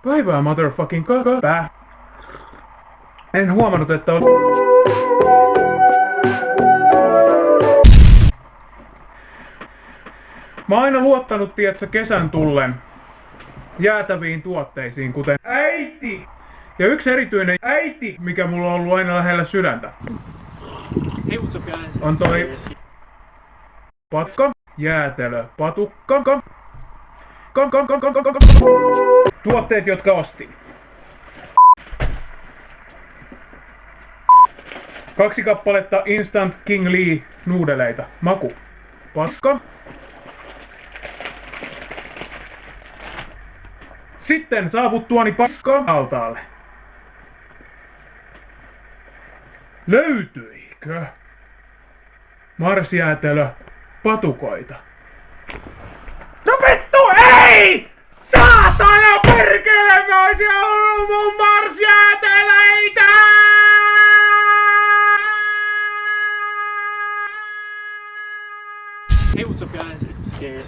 Päivää motherfucking kakapää. En huomannut, että on... Mä oon aina luottanut, tietsä, kesän tullen jäätäviin tuotteisiin, kuten äiti! Ja yksi erityinen äiti, mikä mulla on ollut aina lähellä sydäntä, on toi patska, jäätelö, patukka, tuotteet, jotka ostin. 2 kappaletta Instant King Lee nuudeleita. Maku. Paska. Sitten saavuttuani paska altaalle. Löytyikö marsjäätelö patukoita? No vittu ei! Saatana perkele, mä oisin ollut mun marsjääteleitä! Hey, what's up guys? It's Scares.